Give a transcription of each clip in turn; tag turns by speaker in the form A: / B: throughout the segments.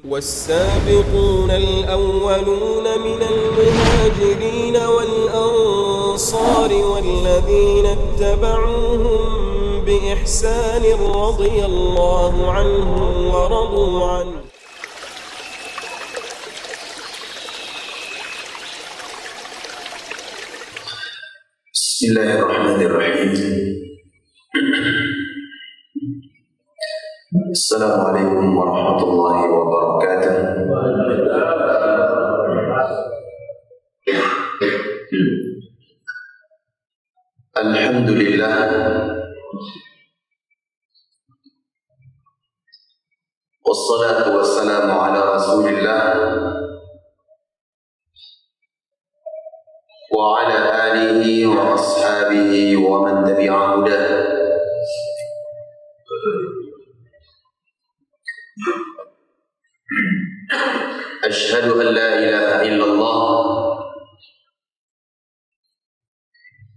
A: والسابقون الأولون من المهاجرين والأنصار والذين اتبعوهم بإحسان رضي الله عنهم ورضوا عنه.
B: بسم الله الرحمن الرحيم. السلام عليكم ورحمة الله وبركاته. الحمد لله والصلاة والسلام على رسول الله وعلى آله وأصحابه ومن تبع هداه. أشهد أن لا إله إلا الله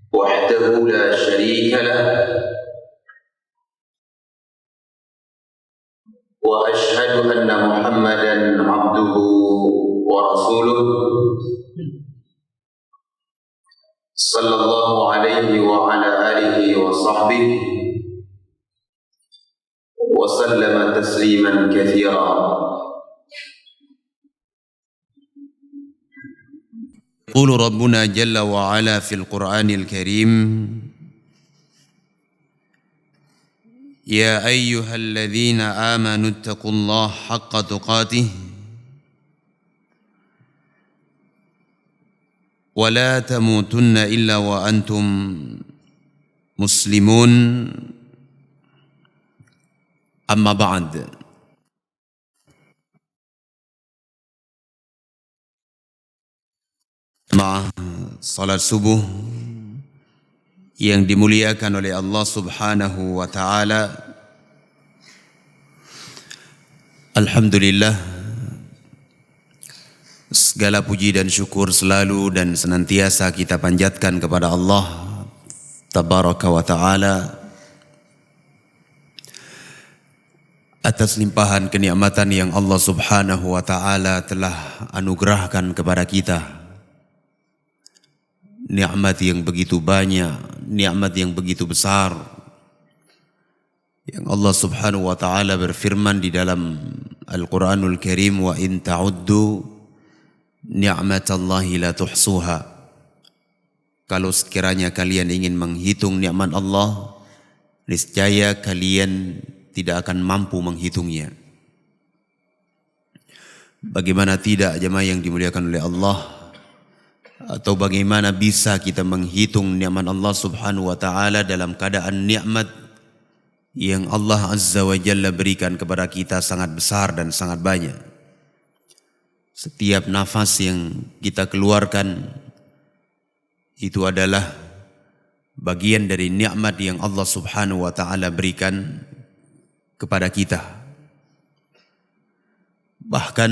B: وحده لا شريك له وأشهد أن محمدا عبده ورسوله صلى الله عليه وعلى آله وصحبه وسلم تسليما كثيرا.
C: يقول ربنا جل وعلا في القرآن الكريم: يا أيها الذين آمنوا اتقوا الله حق تقاته ولا تموتن إلا وأنتم مسلمون. أما بعد. Salat subuh yang dimuliakan oleh Allah Subhanahu wa taala. Alhamdulillah, segala puji dan syukur selalu dan senantiasa kita panjatkan kepada Allah Tabaraka wa taala atas limpahan kenikmatan yang Allah Subhanahu wa taala telah anugerahkan kepada kita. Nikmat yang begitu banyak, nikmat yang begitu besar, yang Allah Subhanahu wa taala berfirman di dalam Al-Qur'anul Karim, wa in ta'uddu ni'matallahi la tuhsuha. Kalau sekiranya kalian ingin menghitung nikmat Allah, niscaya kalian tidak akan mampu menghitungnya. Bagaimana tidak, jemaah yang dimuliakan oleh Allah? Atau bagaimana bisa kita menghitung nikmat Allah Subhanahu wa taala dalam keadaan nikmat yang Allah Azza wa Jalla berikan kepada kita sangat besar dan sangat banyak. Setiap nafas yang kita keluarkan itu adalah bagian dari nikmat yang Allah Subhanahu wa taala berikan kepada kita. Bahkan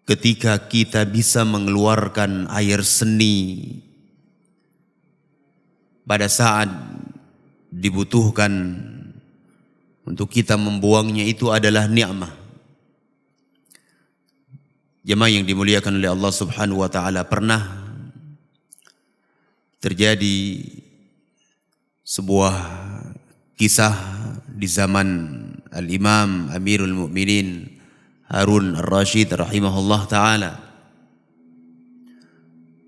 C: ketika kita bisa mengeluarkan air seni pada saat dibutuhkan untuk kita membuangnya, itu adalah nikmat. Jemaah yang dimuliakan oleh Allah Subhanahu wa taala, pernah terjadi sebuah kisah di zaman Al-Imam Amirul Mukminin Harun Ar-Rasyid rahimahullah ta'ala.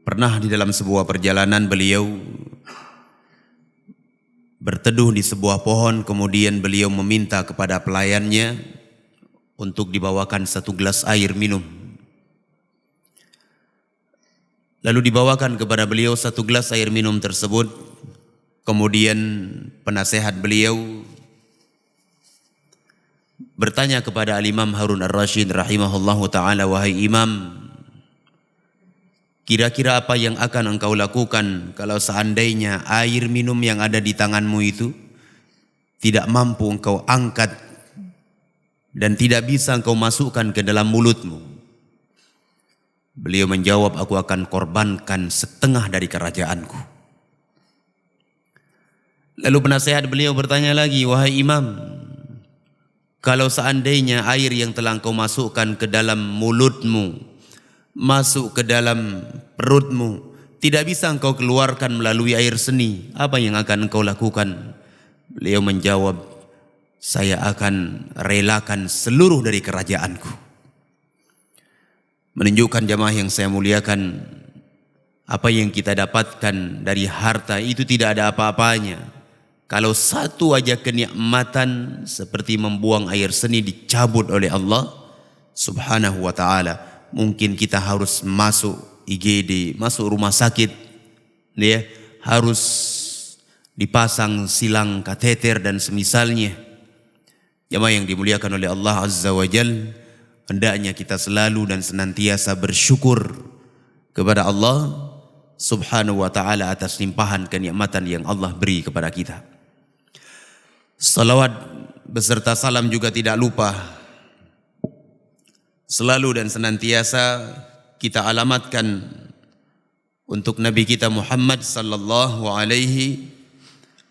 C: Pernah di dalam sebuah perjalanan beliau berteduh di sebuah pohon, kemudian beliau meminta kepada pelayannya untuk dibawakan satu gelas air minum. Lalu dibawakan kepada beliau satu gelas air minum tersebut. Kemudian penasehat beliau bertanya kepada Al-Imam Harun Ar-Rasyid rahimahullahu ta'ala, wahai Imam, kira-kira apa yang akan engkau lakukan kalau seandainya air minum yang ada di tanganmu itu tidak mampu engkau angkat dan tidak bisa engkau masukkan ke dalam mulutmu? Beliau menjawab, aku akan korbankan setengah dari kerajaanku. Lalu penasehat beliau bertanya lagi, wahai Imam, Kalau seandainya air yang telah engkau masukkan ke dalam mulutmu, masuk ke dalam perutmu, tidak bisa engkau keluarkan melalui air seni, apa yang akan engkau lakukan? Beliau menjawab, saya akan relakan seluruh dari kerajaanku. Menunjukkan jamaah yang saya muliakan, apa yang kita dapatkan dari harta itu tidak ada apa-apanya kalau satu aja kenikmatan seperti membuang air seni dicabut oleh Allah Subhanahu wa ta'ala. Mungkin kita harus masuk IGD, masuk rumah sakit, ya, harus dipasang silang kateter dan semisalnya. Jamaah yang dimuliakan oleh Allah Azza wa Jal, hendaknya kita selalu dan senantiasa bersyukur kepada Allah Subhanahu wa ta'ala atas limpahan kenikmatan yang Allah beri kepada kita. Salawat beserta salam juga tidak lupa selalu dan senantiasa kita alamatkan untuk Nabi kita Muhammad sallallahu alaihi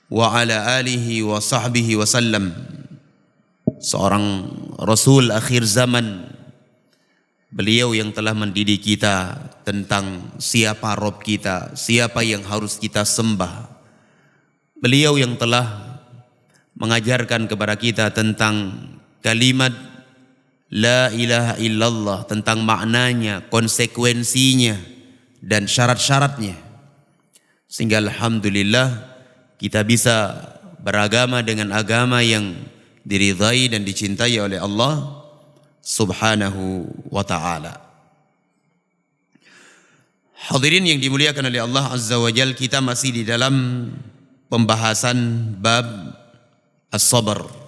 C: wa ala alihi wa sahbihi wasallam, seorang Rasul akhir zaman. Beliau yang telah mendidik kita tentang siapa Rabb kita, siapa yang harus kita sembah. Beliau yang telah mengajarkan kepada kita tentang kalimat La ilaha illallah, tentang maknanya, konsekuensinya, dan syarat-syaratnya. Sehingga alhamdulillah kita bisa beragama dengan agama yang diridhai dan dicintai oleh Allah Subhanahu wa ta'ala. Hadirin yang dimuliakan oleh Allah Azza wa Jal, kita masih di dalam pembahasan bab as-sabr.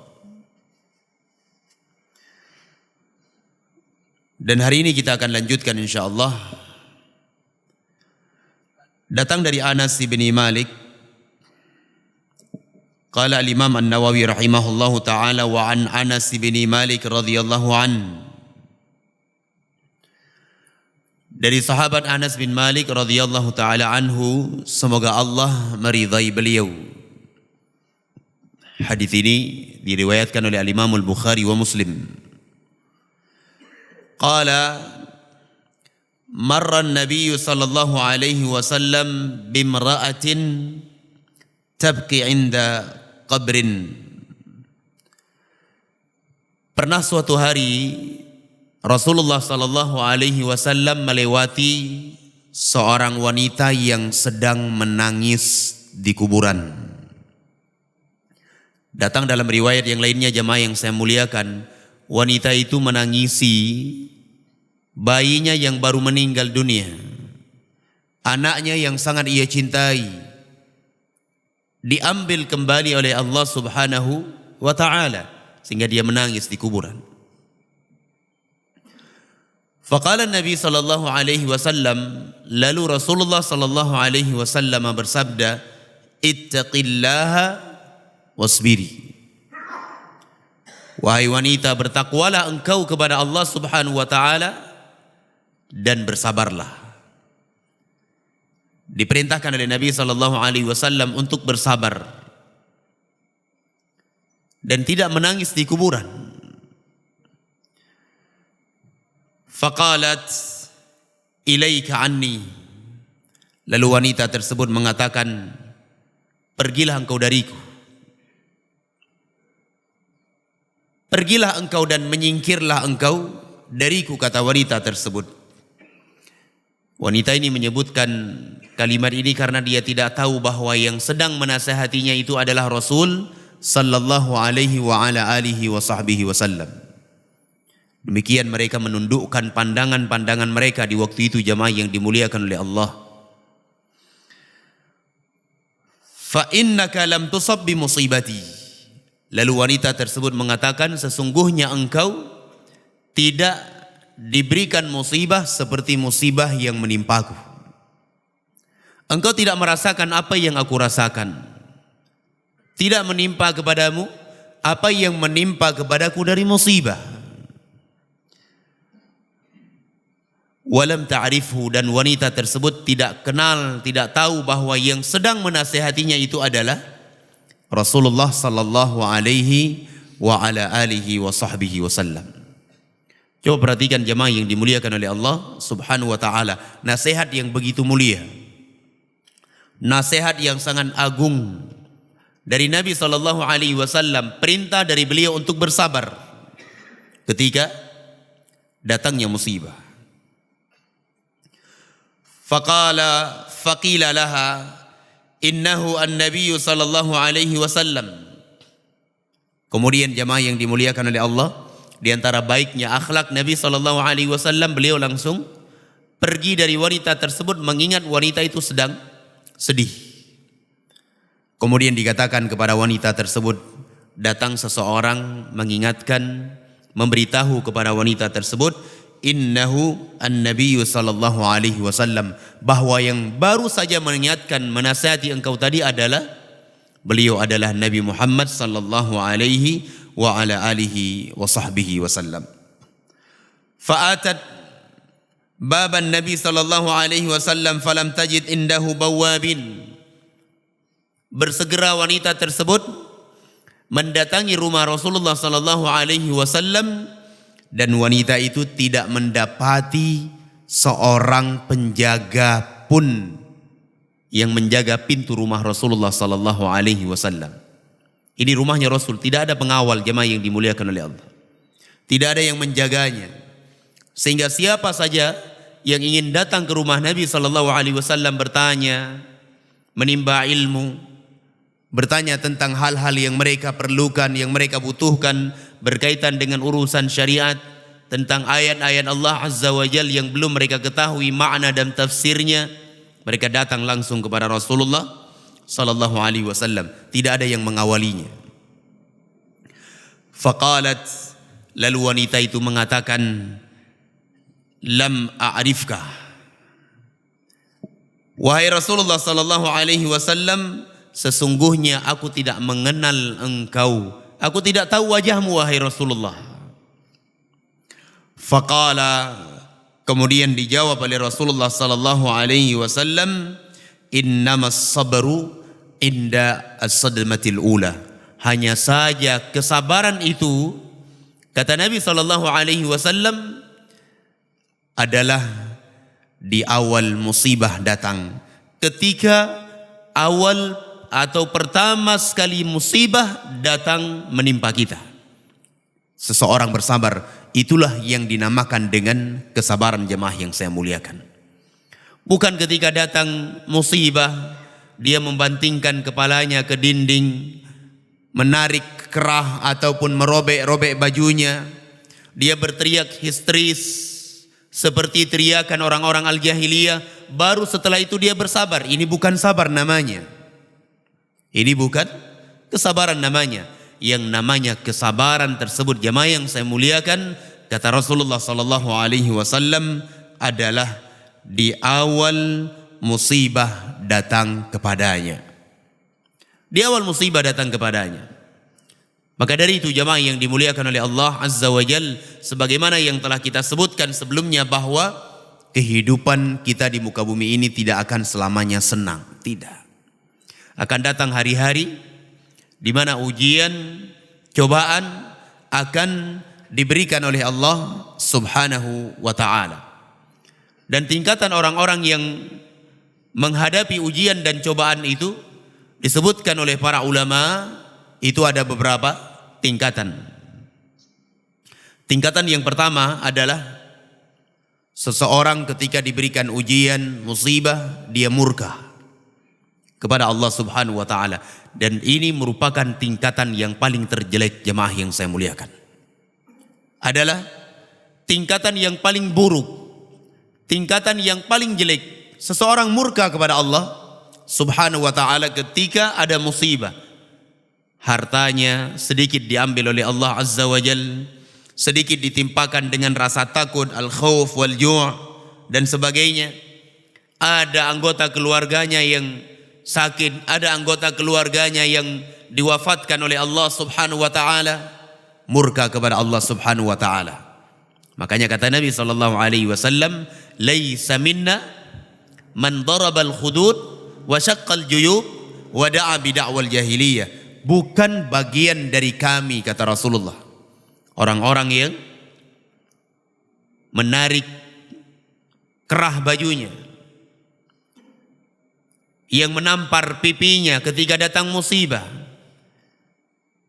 C: Dan hari ini kita akan lanjutkan insyaallah. Datang dari Anas bin Malik. Qala al-Imam An-Nawawi rahimahullahu taala wa an Anas bin Malik radhiyallahu an. Dari sahabat Anas bin Malik radhiyallahu taala anhu, semoga Allah meridai beliau. Hadis ini diriwayatkan oleh Al-Imam Al-Bukhari wa Muslim. Qala marra an-nabiy sallallahu alaihi wasallam bimra'atin tabki 'inda qabrin. Pernah suatu hari Rasulullah sallallahu alaihi wasallam melewati seorang wanita yang sedang menangis di kuburan. Datang dalam riwayat yang lainnya jamaah yang saya muliakan, wanita itu menangisi bayinya yang baru meninggal dunia, anaknya yang sangat ia cintai, diambil kembali oleh Allah Subhanahu wa ta'ala, sehingga dia menangis di kuburan. Faqala Nabi sallallahu alaihi wasallam, lalu Rasulullah sallallahu alaihi wasallam bersabda, ittaqillaha wasbiri. Wahai wanita, bertakwalah engkau kepada Allah Subhanahu wa ta'ala dan bersabarlah. Diperintahkan oleh Nabi sallallahu alaihi wasallam untuk bersabar dan tidak menangis di kuburan. Faqalat ilaika anni. Lalu wanita tersebut mengatakan, pergilah engkau dariku. Pergilah engkau dan menyingkirlah engkau dariku, kata wanita tersebut. Wanita ini menyebutkan kalimat ini karena dia tidak tahu bahwa yang sedang menasihatinya itu adalah Rasul sallallahu alaihi wa ala alihi wa sahbihi wasallam. Demikian mereka menundukkan pandangan-pandangan mereka di waktu itu, jamaah yang dimuliakan oleh Allah. Fa innaka lam tusab bi musibati. Lalu wanita tersebut mengatakan, sesungguhnya engkau tidak diberikan musibah seperti musibah yang menimpaku. Engkau tidak merasakan apa yang aku rasakan. Tidak menimpa kepadamu apa yang menimpa kepadaku dari musibah. Walam ta'rifhu, dan wanita tersebut tidak kenal, tidak tahu bahwa yang sedang menasihatinya itu adalah Rasulullah sallallahu alaihi wa ala alihi wa sahbihi wasallam. Coba perhatikan jemaah yang dimuliakan oleh Allah Subhanahu wa taala, nasihat yang begitu mulia. Nasihat yang sangat agung dari Nabi sallallahu alaihi wasallam, perintah dari beliau untuk bersabar ketika datangnya musibah. Faqila laha innahu an-nabiy sallallahu alaihi wasallam. Kemudian jemaah yang dimuliakan oleh Allah, di antara baiknya akhlak Nabi sallallahu alaihi wasallam, beliau langsung pergi dari wanita tersebut mengingat wanita itu sedang sedih. Kemudian dikatakan kepada wanita tersebut, datang seseorang mengingatkan, memberitahu kepada wanita tersebut, innahu an-nabiy sallallahu alaihi wasallam, bahwa yang baru saja mengingatkan, menasihati engkau tadi adalah beliau adalah Nabi Muhammad sallallahu alaihi wa ala alihi wa sahbihi wasallam. Fa'atat baban Nabi sallallahu alaihi wasallam falam tajid indahu bawabin. Bersegera wanita tersebut mendatangi rumah Rasulullah sallallahu alaihi wasallam, dan wanita itu tidak mendapati seorang penjaga pun yang menjaga pintu rumah Rasulullah sallallahu alaihi wasallam. Ini rumahnya Rasul, tidak ada pengawal, jemaah yang dimuliakan oleh Allah. Tidak ada yang menjaganya. Sehingga siapa saja yang ingin datang ke rumah Nabi sallallahu alaihi wasallam bertanya, menimba ilmu, bertanya tentang hal-hal yang mereka perlukan, yang mereka butuhkan berkaitan dengan urusan syariat, tentang ayat-ayat Allah Azza wa Jalla yang belum mereka ketahui makna dan tafsirnya, mereka datang langsung kepada Rasulullah sallallahu alaihi wasallam, tidak ada yang mengawalinya. Faqalat, lalu wanita itu mengatakan, lam a'rifka, wahai Rasulullah sallallahu alaihi wasallam, sesungguhnya aku tidak mengenal engkau, aku tidak tahu wajahmu wahai Rasulullah. Faqala, kemudian dijawab oleh Rasulullah sallallahu alaihi wasallam, innamas sabru inda as-sadmatil ula. Hanya saja kesabaran itu, kata Nabi sallallahu alaihi wasallam, adalah di awal musibah datang. Ketika awal atau pertama sekali musibah datang menimpa kita, seseorang bersabar, itulah yang dinamakan dengan kesabaran, jemaah yang saya muliakan. Bukan ketika datang musibah dia membantingkan kepalanya ke dinding, menarik kerah ataupun merobek-robek bajunya, dia berteriak histeris seperti teriakan orang-orang al-jahiliyah, baru setelah itu dia bersabar. Ini bukan sabar namanya. Ini bukan kesabaran namanya. Yang namanya kesabaran tersebut, jemaah yang saya muliakan, kata Rasulullah sallallahu alaihi wasallam, adalah di awal musibah datang kepadanya. Di awal musibah datang kepadanya. Maka dari itu jemaah yang dimuliakan oleh Allah Azza wa Jal, sebagaimana yang telah kita sebutkan sebelumnya, bahwa kehidupan kita di muka bumi ini tidak akan selamanya senang. Tidak. Akan datang hari-hari di mana ujian, cobaan akan diberikan oleh Allah Subhanahu wa ta'ala. Dan tingkatan orang-orang yang menghadapi ujian dan cobaan itu disebutkan oleh para ulama, itu ada beberapa tingkatan. Tingkatan yang pertama adalah seseorang ketika diberikan ujian, musibah, dia murka kepada Allah Subhanahu wa ta'ala. Dan ini merupakan tingkatan yang paling terjelek, jemaah yang saya muliakan. Adalah tingkatan yang paling buruk, tingkatan yang paling jelek. Seseorang murka kepada Allah Subhanahu wa ta'ala ketika ada musibah. Hartanya sedikit diambil oleh Allah Azza wa Jal, sedikit ditimpakan dengan rasa takut, al-khawf wal-ju' dan sebagainya. Ada anggota keluarganya yang sakit, ada anggota keluarganya yang diwafatkan oleh Allah Subhanahu wa ta'ala, murka kepada Allah Subhanahu wa ta'ala. Makanya kata Nabi sallallahu alaihi wasallam, laisa minna man darabal khudud wa syaqqal juyub wa da'a bid'awal jahiliyah. bukan bagian dari kami, kata Rasulullah. Orang-orang yang menarik kerah bajunya, yang menampar pipinya ketika datang musibah,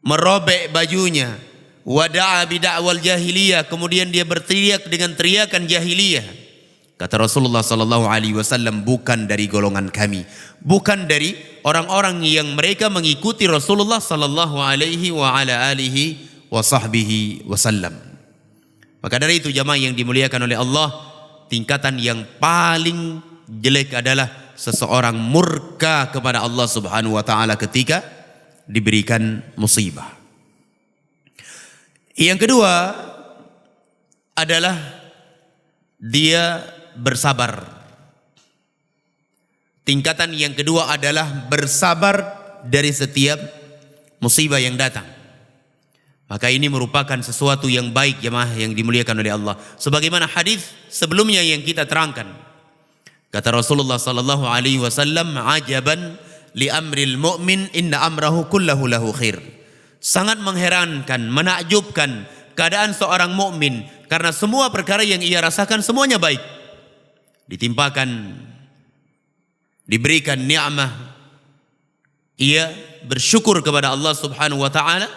C: merobek bajunya, wada'a bida'wal jahiliyah, kemudian dia berteriak dengan teriakan jahiliyah. Kata Rasulullah sallallahu alaihi wasallam, bukan dari golongan kami, bukan dari orang-orang yang mereka mengikuti Rasulullah sallallahu alaihi wa ala alihi wa sahbihi wasallam. Maka dari itu jamaah yang dimuliakan oleh Allah, tingkatan yang paling jelek adalah seseorang murka kepada Allah Subhanahu wa taala ketika diberikan musibah. Yang kedua adalah dia bersabar. Tingkatan yang kedua adalah bersabar dari setiap musibah yang datang. Maka ini merupakan sesuatu yang baik jemaah yang dimuliakan oleh Allah. Sebagaimana hadis sebelumnya yang kita terangkan. Kata Rasulullah sallallahu alaihi wasallam, "Ajaban li amril mu'min inna amrahu kullahu lahu khair." Sangat mengherankan, menakjubkan keadaan seorang mukmin karena semua perkara yang ia rasakan semuanya baik. Ditimpakan, diberikan nikmat, ia bersyukur kepada Allah Subhanahu wa taala.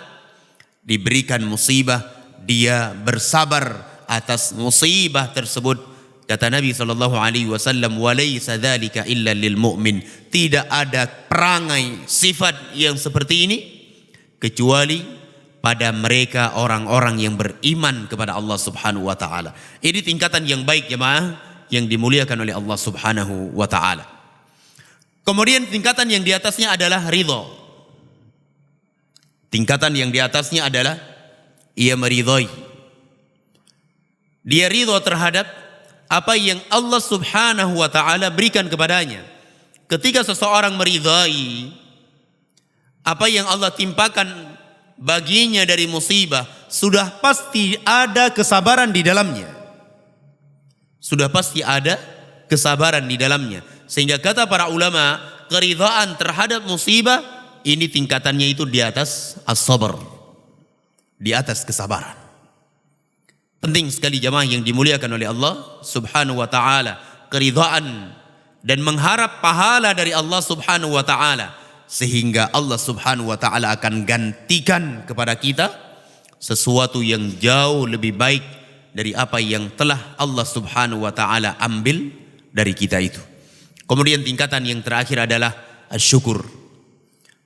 C: Diberikan musibah, dia bersabar atas musibah tersebut. Kata Nabi sallallahu alaihi wasallam, "Walaysa dzalika illa lil mu'min." Tidak ada perangai sifat yang seperti ini kecuali pada mereka orang-orang yang beriman kepada Allah Subhanahu wa taala. Ini tingkatan yang baik jemaah yang dimuliakan oleh Allah Subhanahu wa taala. Kemudian tingkatan yang di atasnya adalah ridha. Tingkatan yang di atasnya adalah ia meridhai. Dia ridha terhadap apa yang Allah Subhanahu wa taala berikan kepadanya. Ketika seseorang meridhai apa yang Allah timpakan baginya dari musibah, sudah pasti ada kesabaran di dalamnya. Sudah pasti ada kesabaran di dalamnya. Sehingga kata para ulama, keridhaan terhadap musibah ini tingkatannya itu di atas as-sabr, di atas kesabaran. Penting sekali jamaah yang dimuliakan oleh Allah Subhanahu wa taala, keridhaan dan mengharap pahala dari Allah Subhanahu wa taala, sehingga Allah Subhanahu wa taala akan gantikan kepada kita sesuatu yang jauh lebih baik dari apa yang telah Allah Subhanahu wa taala ambil dari kita itu. Kemudian tingkatan yang terakhir adalah syukur.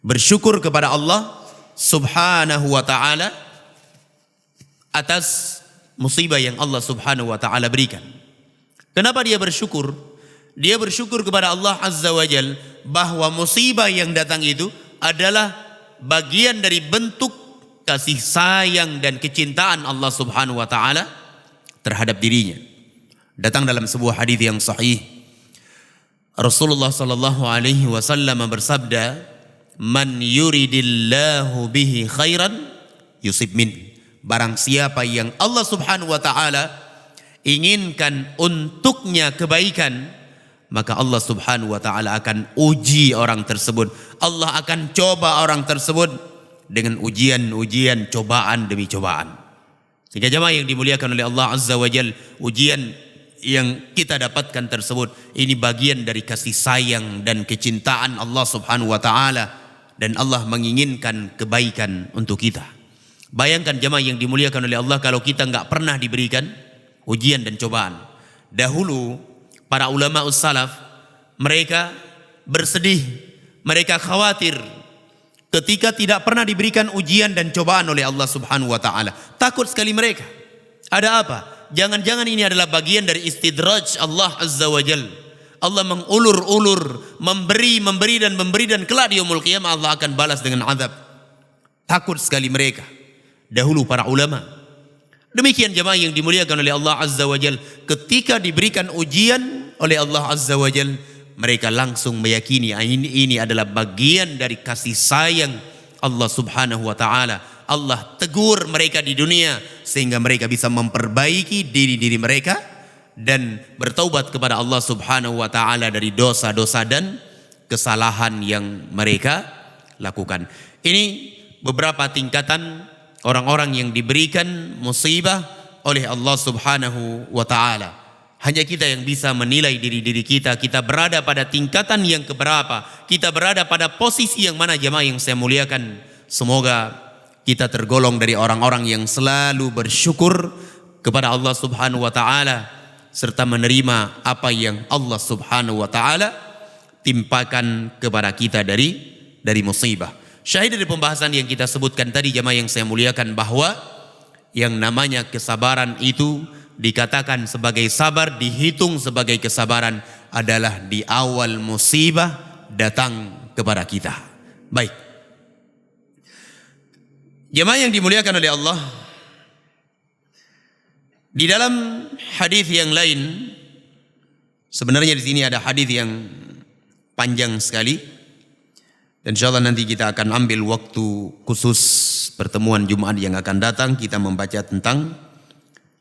C: Bersyukur kepada Allah Subhanahu wa taala atas musibah yang Allah Subhanahu wa taala berikan. Kenapa dia bersyukur? Dia bersyukur kepada Allah Azza wa Jal bahwa musibah yang datang itu adalah bagian dari bentuk kasih sayang dan kecintaan Allah Subhanahu wa taala terhadap dirinya. Datang dalam sebuah hadis yang sahih, Rasulullah sallallahu alaihi wasallam bersabda, "Man yuridillahu bihi khairan yusib min." Barang siapa yang Allah Subhanahu wa taala inginkan untuknya kebaikan, maka Allah Subhanahu wa taala akan uji orang tersebut. Allah akan coba orang tersebut dengan ujian-ujian, cobaan demi cobaan. Sehingga jemaah yang dimuliakan oleh Allah Azza wa Jal, ujian yang kita dapatkan tersebut ini bagian dari kasih sayang dan kecintaan Allah Subhanahu wa taala, dan Allah menginginkan kebaikan untuk kita. Bayangkan jemaah yang dimuliakan oleh Allah kalau kita enggak pernah diberikan ujian dan cobaan. Dahulu para ulama salaf mereka bersedih, mereka khawatir ketika tidak pernah diberikan ujian dan cobaan oleh Allah Subhanahu wa taala. Takut sekali mereka. Ada apa? Jangan-jangan ini adalah bagian dari istidraj Allah Azza wa Jalla. Allah mengulur-ulur, memberi dan kelak di yaumul qiyamah Allah akan balas dengan azab. Takut sekali mereka. Dahulu para ulama. Demikian jemaah yang dimuliakan oleh Allah Azza wa Jal, ketika diberikan ujian oleh Allah Azza wa Jal, mereka langsung meyakini ini adalah bagian dari kasih sayang Allah Subhanahu wa taala. Allah tegur mereka di dunia sehingga mereka bisa memperbaiki diri mereka dan bertaubat kepada Allah Subhanahu wa taala dari dosa-dosa dan kesalahan yang mereka lakukan. Ini beberapa tingkatan orang-orang yang diberikan musibah oleh Allah Subhanahu wa taala. Hanya kita yang bisa menilai diri kita, kita berada pada tingkatan yang keberapa, kita berada pada posisi yang mana jemaah yang saya muliakan. Semoga kita tergolong dari orang-orang yang selalu bersyukur kepada Allah Subhanahu wa taala serta menerima apa yang Allah Subhanahu wa taala timpakan kepada kita dari musibah. Syahid dari pembahasan yang kita sebutkan tadi jemaah yang saya muliakan, bahwa yang namanya kesabaran itu dikatakan sebagai sabar, dihitung sebagai kesabaran adalah di awal musibah datang kepada kita. Baik. Jemaah yang dimuliakan oleh Allah, di dalam hadis yang lain, sebenarnya di sini ada hadis yang panjang sekali. Dan insyaallah nanti kita akan ambil waktu khusus pertemuan Jumat yang akan datang, kita membaca tentang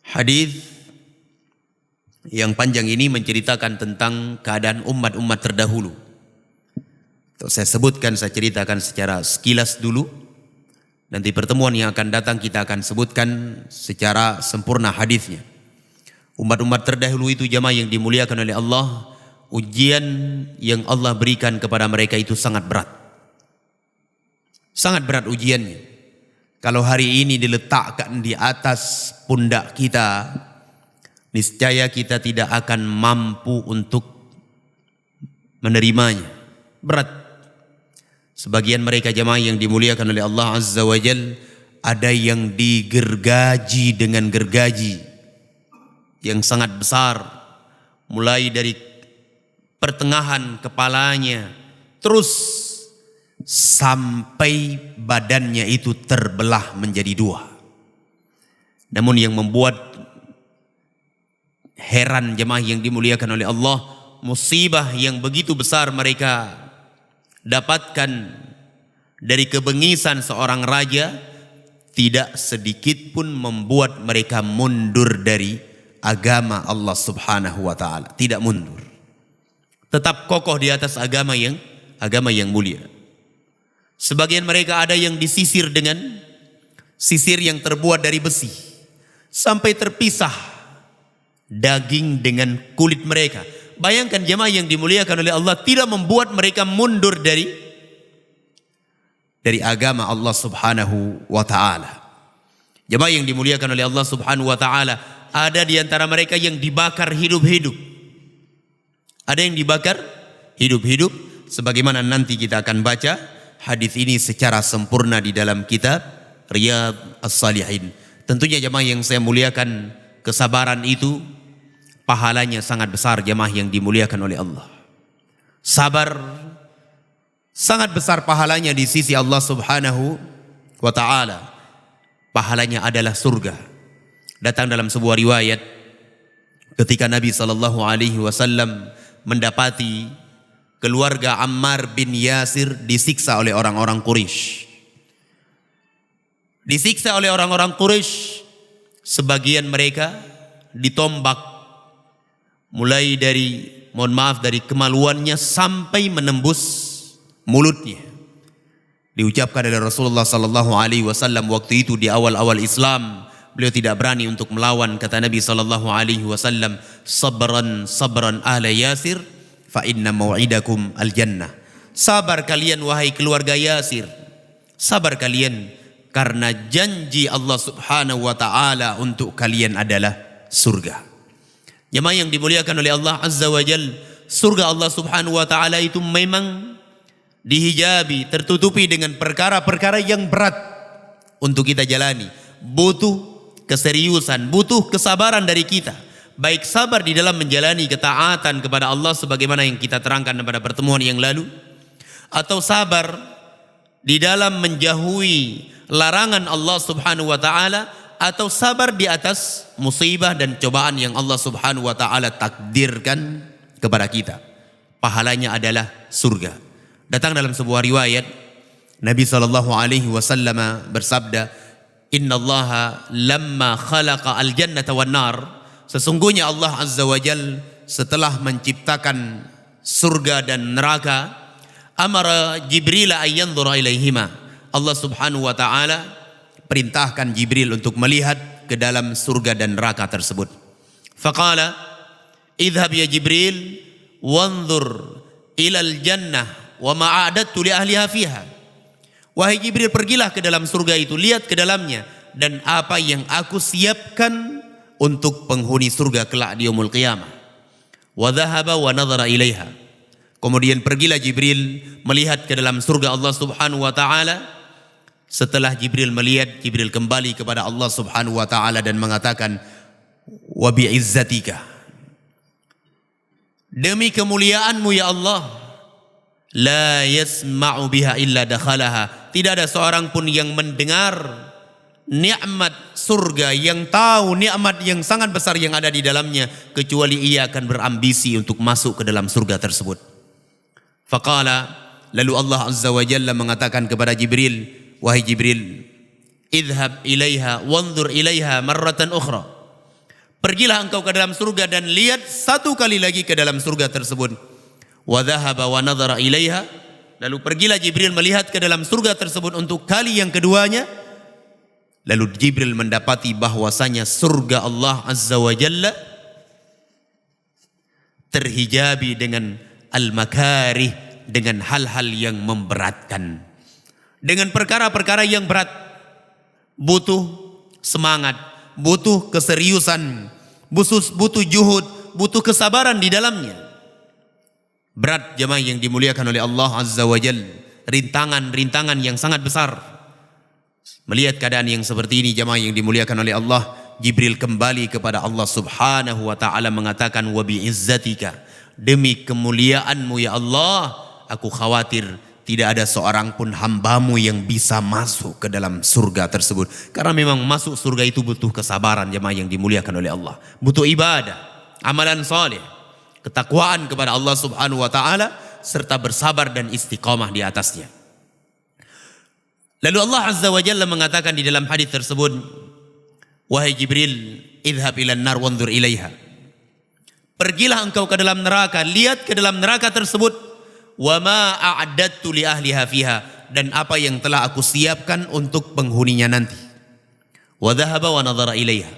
C: hadis yang panjang ini menceritakan tentang keadaan umat-umat terdahulu. Saya sebutkan, saya ceritakan secara sekilas dulu. Nanti pertemuan yang akan datang kita akan sebutkan secara sempurna hadisnya. Umat-umat terdahulu itu jemaah yang dimuliakan oleh Allah, ujian yang Allah berikan kepada mereka itu sangat berat. Sangat berat ujiannya. Kalau hari ini diletakkan di atas pundak kita, niscaya kita tidak akan mampu untuk menerimanya. Berat. Sebagian mereka jemaah yang dimuliakan oleh Allah Azza wa Jal, ada yang digergaji dengan gergaji yang sangat besar, mulai dari pertengahan kepalanya terus sampai badannya itu terbelah menjadi dua. Namun yang membuat heran jemaah yang dimuliakan oleh Allah, musibah yang begitu besar mereka dapatkan dari kebengisan seorang raja tidak sedikit pun membuat mereka mundur dari agama Allah Subhanahu wa taala. Tidak mundur. Tetap kokoh di atas agama yang mulia. Sebagian mereka ada yang disisir dengan sisir yang terbuat dari besi, sampai terpisah daging dengan kulit mereka. Bayangkan jemaah yang dimuliakan oleh Allah, tidak membuat mereka mundur dari agama Allah Subhanahu wa taala. Jemaah yang dimuliakan oleh Allah Subhanahu wa taala, ada di antara mereka yang dibakar hidup-hidup. Ada yang dibakar hidup-hidup, sebagaimana nanti kita akan baca hadis ini secara sempurna di dalam kitab Riyadhus Shalihin. Tentunya jemaah yang saya muliakan, kesabaran itu pahalanya sangat besar jemaah yang dimuliakan oleh Allah. Sabar sangat besar pahalanya di sisi Allah Subhanahu wa taala. Pahalanya adalah surga. Datang dalam sebuah riwayat ketika Nabi sallallahu alaihi wasallam mendapati keluarga Ammar bin Yasir disiksa oleh orang-orang Quraisy. Disiksa oleh orang-orang Quraisy, sebagian mereka ditombak mulai dari, mohon maaf, dari kemaluannya sampai menembus mulutnya. Diucapkan oleh Rasulullah sallallahu alaihi wasallam waktu itu di awal-awal Islam, beliau tidak berani untuk melawan. Kata Nabi sallallahu alaihi wasallam, "Sabran sabran ahla Yasir, fa inna mau'idakum al-jannah." Sabar kalian wahai keluarga Yasir, sabar kalian karena janji Allah Subhanahu wa taala untuk kalian adalah surga. Jemaah yang dimuliakan oleh Allah Azza wa Jal, surga Allah Subhanahu wa taala itu memang dihijabi, tertutupi dengan perkara-perkara yang berat untuk kita jalani. Butuh keseriusan, butuh kesabaran dari kita. Baik sabar di dalam menjalani ketaatan kepada Allah sebagaimana yang kita terangkan pada pertemuan yang lalu, atau sabar di dalam menjauhi larangan Allah Subhanahu wa taala, atau sabar di atas musibah dan cobaan yang Allah Subhanahu wa taala takdirkan kepada kita. Pahalanya adalah surga. Datang dalam sebuah riwayat Nabi sallallahu alaihi wasallam bersabda, "Innallaha lamma khalaqa al-jannata wan nar." Sesungguhnya Allah Azza wa Jal setelah menciptakan surga dan neraka, amara Jibril ayyanzura ilaihima. Allah Subhanahu wa taala perintahkan Jibril untuk melihat ke dalam surga dan neraka tersebut. Faqala, idhab ya Jibril wanzur ilal jannah wa ma'adattu li ahliha fiha. Wahai Jibril, pergilah ke dalam surga itu, lihat ke dalamnya dan apa yang aku siapkan untuk penghuni surga kelak di yaumul qiyamah. Wa dhahaba wa nadhara ilaiha. Kemudian pergilah Jibril melihat ke dalam surga Allah Subhanahu wa taala. Setelah Jibril melihat, Jibril kembali kepada Allah Subhanahu wa taala dan mengatakan, wa bi'izzatika, demi kemuliaanmu ya Allah, la yasma'u biha illa dakhalaha. Tidak ada seorang pun yang mendengar nikmat surga, yang tahu nikmat yang sangat besar yang ada di dalamnya, kecuali ia akan berambisi untuk masuk ke dalam surga tersebut. Faqala, lalu Allah Azza wa Jalla mengatakan kepada Jibril, wahai Jibril, idhab ilaiha wanzur ilaiha marratan ukhra. Pergilah engkau ke dalam surga dan lihat satu kali lagi ke dalam surga tersebut. Wa dhahaba wa nadhara ilaiha. Lalu pergilah Jibril melihat ke dalam surga tersebut untuk kali yang keduanya. Lalu Jibril mendapati bahwasanya surga Allah Azza wa Jalla terhijabi dengan al-makarih, dengan hal-hal yang memberatkan, dengan perkara-perkara yang berat. Butuh semangat, butuh keseriusan, butuh juhud, butuh kesabaran di dalamnya. Berat jemaah yang dimuliakan oleh Allah Azza wa Jalla, rintangan-rintangan yang sangat besar. Melihat keadaan yang seperti ini jemaah yang dimuliakan oleh Allah, Jibril kembali kepada Allah Subhanahu wa taala mengatakan, wa bi'izzatika, demi kemuliaanmu ya Allah, aku khawatir tidak ada seorang pun hambamu yang bisa masuk ke dalam surga tersebut. Karena memang masuk surga itu butuh kesabaran jemaah yang dimuliakan oleh Allah. Butuh ibadah, amalan saleh, ketakwaan kepada Allah Subhanahu wa taala, serta bersabar dan istiqamah di atasnya. Lalu Allah Azza wa Jalla mengatakan di dalam hadis tersebut, wahai Jibril, idhab ilan nar wanzur ilaiha. Pergilah engkau ke dalam neraka, lihat ke dalam neraka tersebut. Wa ma a'adattu li ahliha fiha, dan apa yang telah aku siapkan untuk penghuninya nanti. Wa dhahaba wa nadhara ilaiha.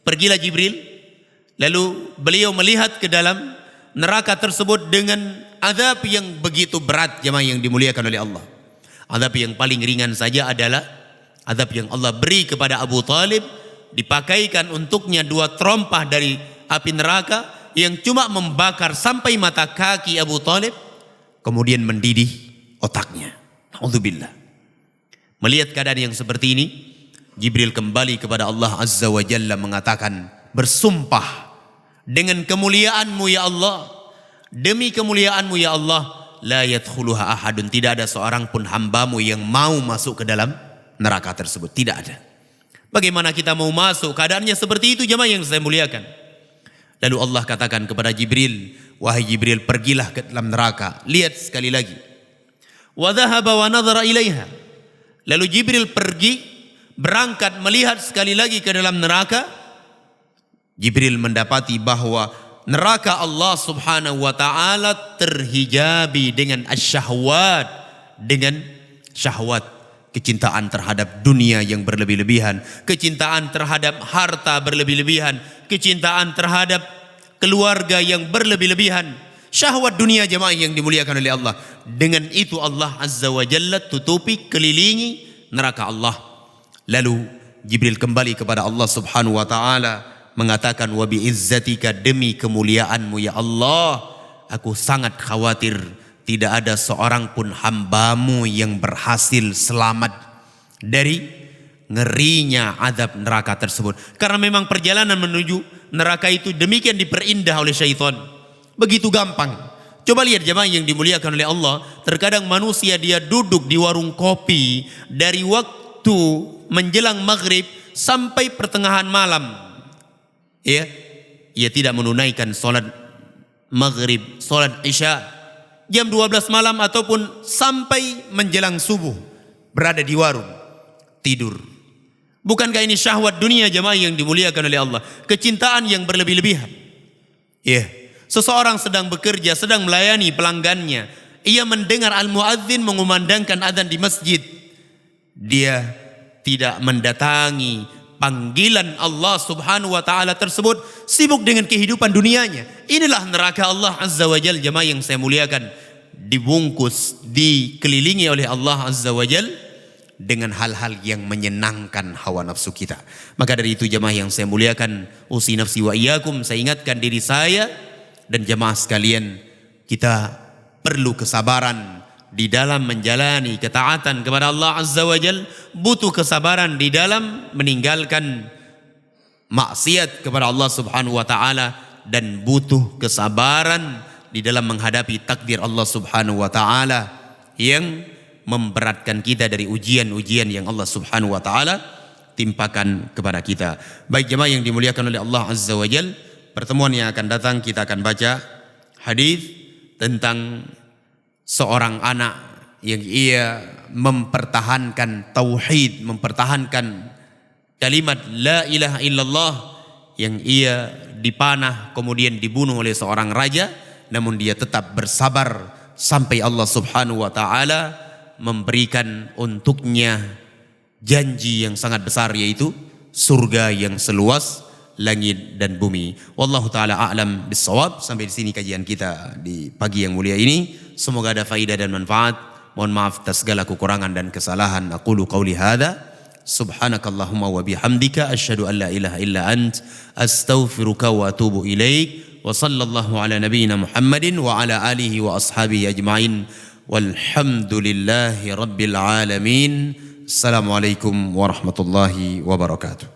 C: Pergilah Jibril, lalu beliau melihat ke dalam neraka tersebut dengan azab yang begitu berat jemaah yang dimuliakan oleh Allah. Azab yang paling ringan saja adalah azab yang Allah beri kepada Abu Talib, dipakaikan untuknya 2 terompah dari api neraka yang cuma membakar sampai mata kaki Abu Talib, kemudian mendidih otaknya. Alhamdulillah. Melihat keadaan yang seperti ini, Jibril kembali kepada Allah Azza wa Jalla mengatakan, bersumpah dengan kemuliaanmu ya Allah, demi kemuliaanmu ya Allah, la yadkhuluha ahadun, tidak ada seorang pun hambamu yang mau masuk ke dalam neraka tersebut. Tidak ada. Bagaimana kita mau masuk? Keadaannya seperti itu jemaah yang saya muliakan. Lalu Allah katakan kepada Jibril, wahai Jibril, pergilah ke dalam neraka, lihat sekali lagi. Wa dhahaba wa nadhara ilaiha. Lalu Jibril pergi, berangkat melihat sekali lagi ke dalam neraka. Jibril mendapati bahwa neraka Allah Subhanahu wa taala terhijabi dengan asyahwat, dengan syahwat, kecintaan terhadap dunia yang berlebih-lebihan, kecintaan terhadap harta berlebih-lebihan, kecintaan terhadap keluarga yang berlebih-lebihan, syahwat dunia jemaah yang dimuliakan oleh Allah. Dengan itu Allah Azza wa Jalla tutupi, kelilingi neraka Allah. Lalu Jibril kembali kepada Allah Subhanahu wa taala mengatakan, wa bi'izzatika, demi kemuliaanmu ya Allah, aku sangat khawatir tidak ada seorang pun hambamu yang berhasil selamat dari ngerinya azab neraka tersebut. Karena memang perjalanan menuju neraka itu demikian diperindah oleh syaitan, begitu gampang. Coba lihat jemaah yang dimuliakan oleh Allah, terkadang manusia dia duduk di warung kopi dari waktu menjelang maghrib sampai pertengahan malam, ya, ia tidak menunaikan sholat maghrib, sholat isya, jam 12 malam ataupun sampai menjelang subuh berada di warung tidur. Bukankah ini syahwat dunia jemaah yang dimuliakan oleh Allah, kecintaan yang berlebih-lebihan? Ya, seseorang sedang bekerja, sedang melayani pelanggannya, ia mendengar al-muadzin mengumandangkan adzan di masjid, dia tidak mendatangi panggilan Allah subhanahu wa ta'ala tersebut, sibuk dengan kehidupan dunianya. Inilah neraka Allah azza wa jal, jemaah yang saya muliakan, dibungkus, dikelilingi oleh Allah azza wa jal dengan hal-hal yang menyenangkan hawa nafsu kita. Maka dari itu jemaah yang saya muliakan, usi nafsi wa iyyakum, saya ingatkan diri saya dan jemaah sekalian, kita perlu kesabaran di dalam menjalani ketaatan kepada Allah azza wa jal, butuh kesabaran di dalam meninggalkan maksiat kepada Allah subhanahu wa ta'ala, dan butuh kesabaran di dalam menghadapi takdir Allah subhanahu wa ta'ala yang memberatkan kita dari ujian-ujian yang Allah subhanahu wa ta'ala timpakan kepada kita. Baik jemaah yang dimuliakan oleh Allah azza wa jal, pertemuan yang akan datang kita akan baca hadis tentang seorang anak yang ia mempertahankan tauhid, mempertahankan kalimat la ilaha illallah, yang ia dipanah kemudian dibunuh oleh seorang raja, namun dia tetap bersabar sampai Allah subhanahu wa ta'ala memberikan untuknya janji yang sangat besar, yaitu surga yang seluas langit dan bumi. Wallahu ta'ala a'lam bissawab. Sampai di sini kajian kita di pagi yang mulia ini. Semoga ada faidah dan manfaat. Mohon maaf atas segala kekurangan dan kesalahan. Aqulu qawli hadha. Subhanakallahumma wa bihamdika asyhadu an la ilaha illa ant astaghfiruka wa atubu ilaik. Wa sallallahu ala nabiyyina Muhammadin wa ala alihi wa ashabihi ajma'in. Walhamdulillahi rabbil alamin. Assalamualaikum warahmatullahi wabarakatuh.